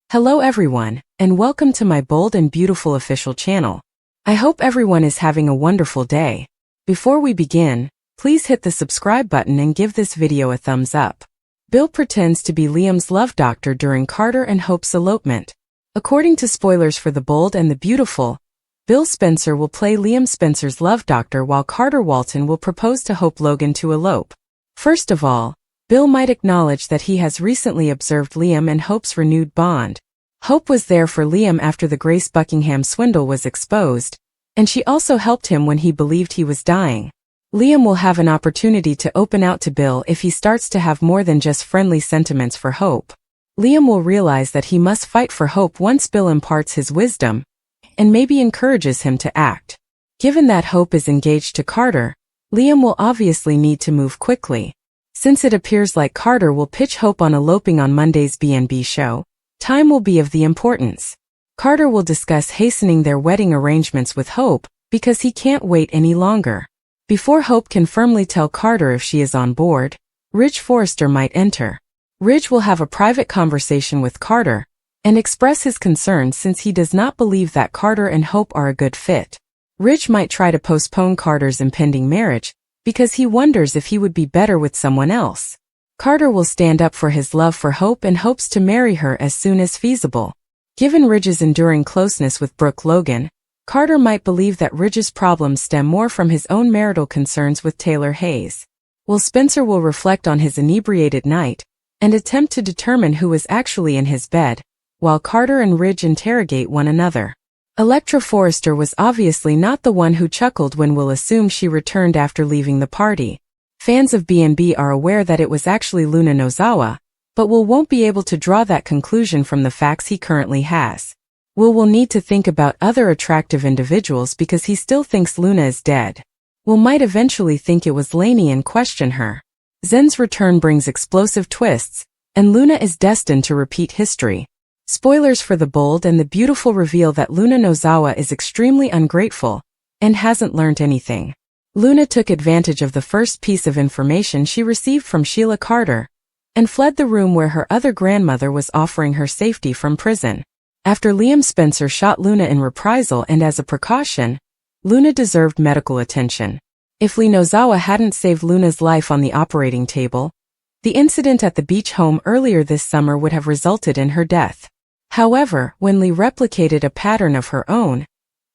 Hello everyone, and welcome to my bold and beautiful official channel. I hope everyone is having a wonderful day. Before we begin, please hit the subscribe button and give this video a thumbs up. Bill pretends to be Liam's love doctor during Carter and Hope's elopement. According to spoilers for The Bold and the Beautiful, Bill Spencer will play Liam Spencer's love doctor while Carter Walton will propose to Hope Logan to elope. First of all, Bill might acknowledge that he has recently observed Liam and Hope's renewed bond. Hope was there for Liam after the Grace Buckingham swindle was exposed, and she also helped him when he believed he was dying. Liam will have an opportunity to open out to Bill if he starts to have more than just friendly sentiments for Hope. Liam will realize that he must fight for Hope once Bill imparts his wisdom, and maybe encourages him to act. Given that Hope is engaged to Carter, Liam will obviously need to move quickly. Since it appears like Carter will pitch Hope on eloping on Monday's B&B show, time will be of the importance. Carter will discuss hastening their wedding arrangements with Hope because he can't wait any longer. Before Hope can firmly tell Carter if she is on board, Ridge Forrester might enter. Ridge will have a private conversation with Carter and express his concerns since he does not believe that Carter and Hope are a good fit. Ridge might try to postpone Carter's impending marriage because he wonders if he would be better with someone else. Carter will stand up for his love for Hope and hopes to marry her as soon as feasible. Given Ridge's enduring closeness with Brooke Logan, Carter might believe that Ridge's problems stem more from his own marital concerns with Taylor Hayes. Spencer will reflect on his inebriated night and attempt to determine who is actually in his bed, while Carter and Ridge interrogate one another. Electra Forrester was obviously not the one who chuckled when Will assumed she returned after leaving the party. Fans of B&B are aware that it was actually Luna Nozawa, but Will won't be able to draw that conclusion from the facts he currently has. Will need to think about other attractive individuals because he still thinks Luna is dead. Will might eventually think it was Lainey and question her. Zen's return brings explosive twists, and Luna is destined to repeat history. Spoilers for The Bold and the Beautiful reveal that Luna Nozawa is extremely ungrateful and hasn't learned anything. Luna took advantage of the first piece of information she received from Sheila Carter and fled the room where her other grandmother was offering her safety from prison. After Liam Spencer shot Luna in reprisal and as a precaution, Luna deserved medical attention. If Lee Nozawa hadn't saved Luna's life on the operating table, the incident at the beach home earlier this summer would have resulted in her death. However, when Lee replicated a pattern of her own,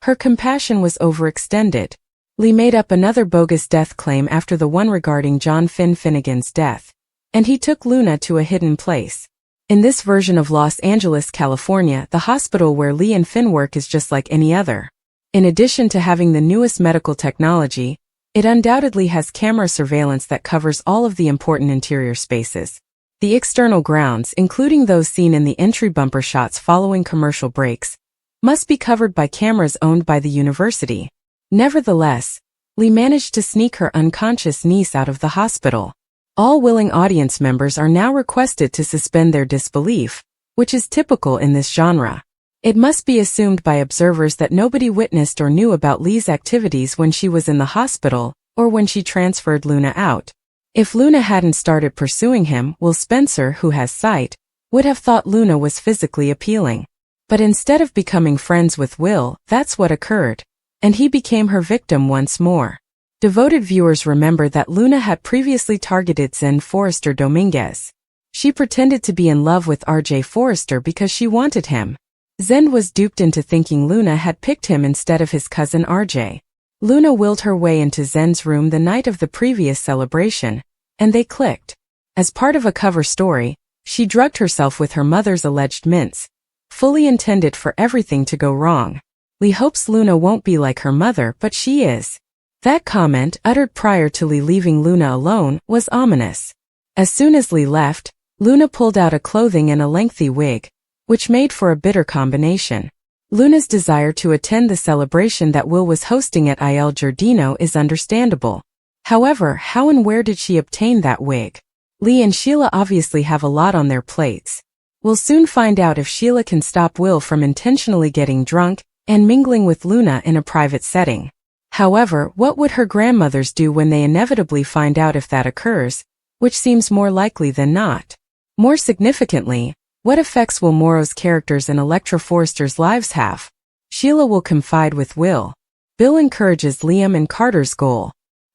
her compassion was overextended. Lee made up another bogus death claim after the one regarding John Finn Finnegan's death, and he took Luna to a hidden place. In this version of Los Angeles, California, the hospital where Lee and Finn work is just like any other. In addition to having the newest medical technology, it undoubtedly has camera surveillance that covers all of the important interior spaces. The external grounds, including those seen in the entry bumper shots following commercial breaks, must be covered by cameras owned by the university. Nevertheless, Lee managed to sneak her unconscious niece out of the hospital. All willing audience members are now requested to suspend their disbelief, which is typical in this genre. It must be assumed by observers that nobody witnessed or knew about Lee's activities when she was in the hospital or when she transferred Luna out. If Luna hadn't started pursuing him, Will Spencer, who has sight, would have thought Luna was physically appealing. But instead of becoming friends with Will, that's what occurred, and he became her victim once more. Devoted viewers remember that Luna had previously targeted Zen Forrester Dominguez. She pretended to be in love with RJ Forrester because she wanted him. Zen was duped into thinking Luna had picked him instead of his cousin RJ. Luna willed her way into Zen's room the night of the previous celebration, and they clicked. As part of a cover story, she drugged herself with her mother's alleged mints, fully intended for everything to go wrong. Lee hopes Luna won't be like her mother, but she is. That comment, uttered prior to Lee leaving Luna alone, was ominous. As soon as Lee left, Luna pulled out a clothing and a lengthy wig, which made for a bitter combination. Luna's desire to attend the celebration that Will was hosting at Il Giardino is understandable. However, how and where did she obtain that wig? Lee and Sheila obviously have a lot on their plates. We'll soon find out if Sheila can stop Will from intentionally getting drunk and mingling with Luna in a private setting. However, what would her grandmothers do when they inevitably find out if that occurs, which seems more likely than not? More significantly, What effects will Morrow's characters and Electra Forrester's lives have? Sheila will confide with Will. Bill encourages Liam and Carter's goal.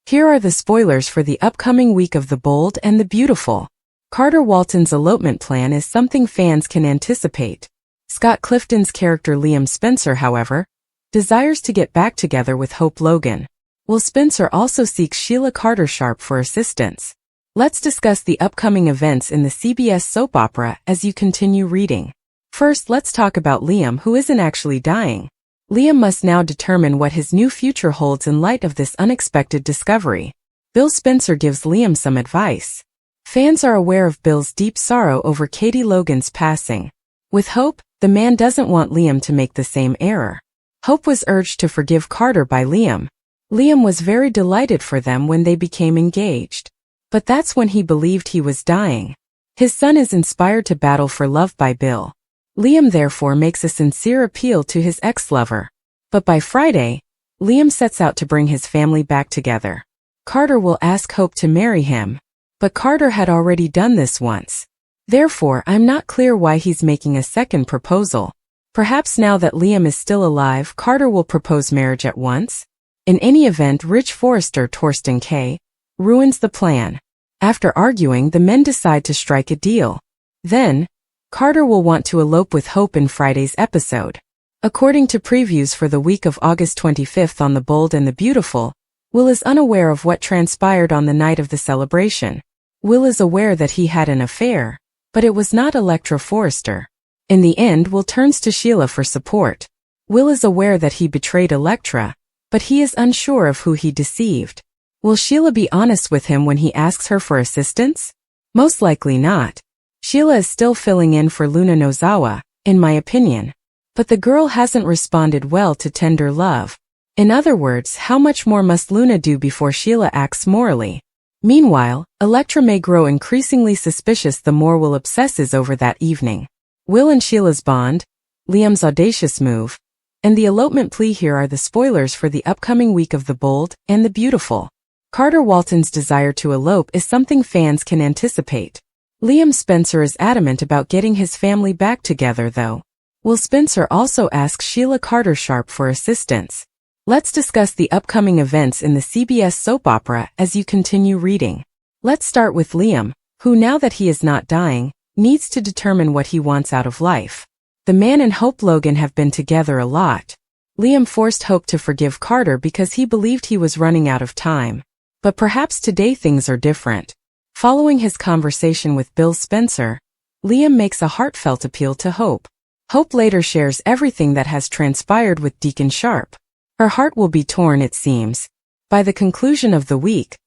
Here are the spoilers for the upcoming week of The Bold and the Beautiful. Carter Walton's elopement plan is something fans can anticipate. Scott Clifton's character Liam Spencer, however, desires to get back together with Hope Logan. Will Spencer also seeks Sheila Carter Sharp for assistance? Let's discuss the upcoming events in the CBS soap opera as you continue reading. First, let's talk about Liam, who isn't actually dying. Liam must now determine what his new future holds in light of this unexpected discovery. Bill Spencer gives Liam some advice. Fans are aware of Bill's deep sorrow over Katie Logan's passing. With Hope, the man doesn't want Liam to make the same error. Hope was urged to forgive Carter by Liam. Liam was very delighted for them when they became engaged. But that's when he believed he was dying. His son is inspired to battle for love by Bill. Liam therefore makes a sincere appeal to his ex-lover. But by Friday, Liam sets out to bring his family back together. Carter will ask Hope to marry him. But Carter had already done this once. Therefore, I'm not clear why he's making a second proposal. Perhaps now that Liam is still alive, Carter will propose marriage at once? In any event, Rich Forrester, Torsten K., ruins the plan. After arguing, the men decide to strike a deal. Then, Carter will want to elope with Hope in Friday's episode. According to previews for the week of August 25th on The Bold and the Beautiful, Will is unaware of what transpired on the night of the celebration. Will is aware that he had an affair, but it was not Electra Forrester. In the end, Will turns to Sheila for support. Will is aware that he betrayed Electra, but he is unsure of who he deceived. Will Sheila be honest with him when he asks her for assistance? Most likely not. Sheila is still filling in for Luna Nozawa, in my opinion. But the girl hasn't responded well to tender love. In other words, how much more must Luna do before Sheila acts morally? Meanwhile, Electra may grow increasingly suspicious the more Will obsesses over that evening. Will and Sheila's bond, Liam's audacious move, and the elopement plea. Here are the spoilers for the upcoming week of The Bold and the Beautiful. Carter Walton's desire to elope is something fans can anticipate. Liam Spencer is adamant about getting his family back together though. Will Spencer also asks Sheila Carter Sharp for assistance? Let's discuss the upcoming events in the CBS soap opera as you continue reading. Let's start with Liam, who now that he is not dying, needs to determine what he wants out of life. The man and Hope Logan have been together a lot. Liam forced Hope to forgive Carter because he believed he was running out of time. But perhaps today things are different. Following his conversation with Bill Spencer, Liam makes a heartfelt appeal to Hope. Hope later shares everything that has transpired with Deacon Sharp. Her heart will be torn, it seems. By the conclusion of the week,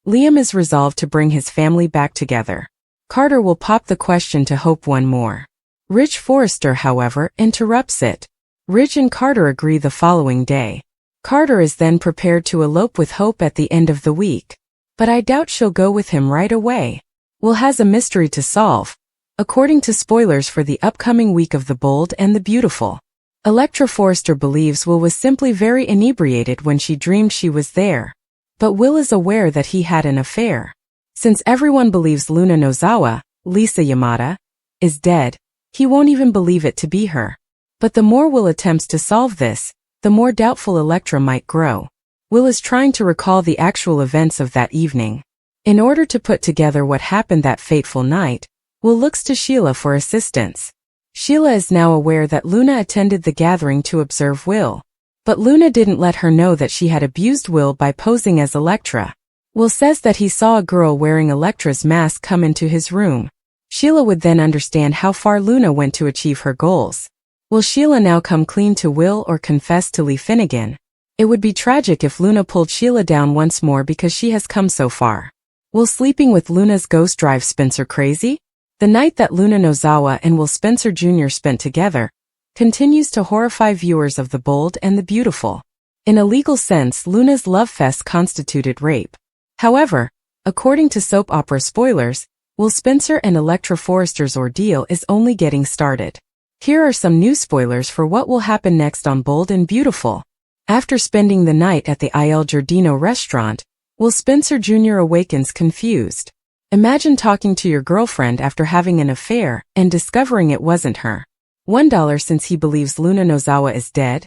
Liam is resolved to bring his family back together. Carter will pop the question to Hope one more. Rich Forrester, however, interrupts it. Rich and Carter agree the following day. Carter is then prepared to elope with Hope at the end of the week. But I doubt she'll go with him right away. Will has a mystery to solve. According to spoilers for the upcoming week of The Bold and the Beautiful, Electra Forrester believes Will was simply very inebriated when she dreamed she was there. But Will is aware that he had an affair. Since everyone believes Luna Nozawa, Lisa Yamada, is dead, he won't even believe it to be her. But the more Will attempts to solve this, the more doubtful Electra might grow. Will is trying to recall the actual events of that evening. In order to put together what happened that fateful night, Will looks to Sheila for assistance. Sheila is now aware that Luna attended the gathering to observe Will. But Luna didn't let her know that she had abused Will by posing as Electra. Will says that he saw a girl wearing Electra's mask come into his room. Sheila would then understand how far Luna went to achieve her goals. Will Sheila now come clean to Will or confess to Lee Finnegan? It would be tragic if Luna pulled Sheila down once more because she has come so far. Will sleeping with Luna's ghost drive Spencer crazy? The night that Luna Nozawa and Will Spencer Jr. spent together continues to horrify viewers of The Bold and the Beautiful. In a legal sense, Luna's love fest constituted rape. However, according to soap opera spoilers, Will Spencer and Electra Forrester's ordeal is only getting started. Here are some new spoilers for what will happen next on Bold and Beautiful. After spending the night at the Il Giardino restaurant, Will Spencer Jr. awakens confused. Imagine talking to your girlfriend after having an affair and discovering it wasn't her. $1 since he believes Luna Nozawa is dead.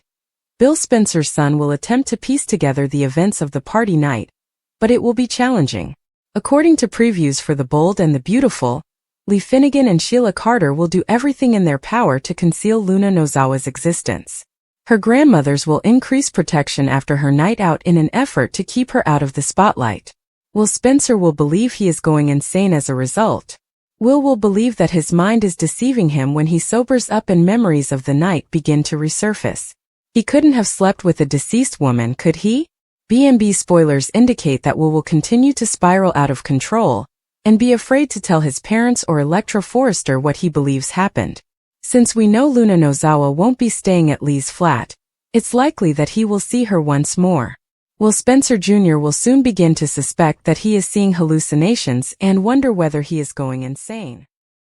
Bill Spencer's son will attempt to piece together the events of the party night, but it will be challenging. According to previews for The Bold and the Beautiful, Lee Finnegan and Sheila Carter will do everything in their power to conceal Luna Nozawa's existence. Her grandmothers will increase protection after her night out in an effort to keep her out of the spotlight. Will Spencer will believe he is going insane as a result. Will believe that his mind is deceiving him when he sobers up and memories of the night begin to resurface. He couldn't have slept with a deceased woman, could he? B&B spoilers indicate that Will continue to spiral out of control and be afraid to tell his parents or Electra Forrester what he believes happened. Since we know Luna Nozawa won't be staying at Lee's flat, it's likely that he will see her once more. Will Spencer Jr. will soon begin to suspect that he is seeing hallucinations and wonder whether he is going insane.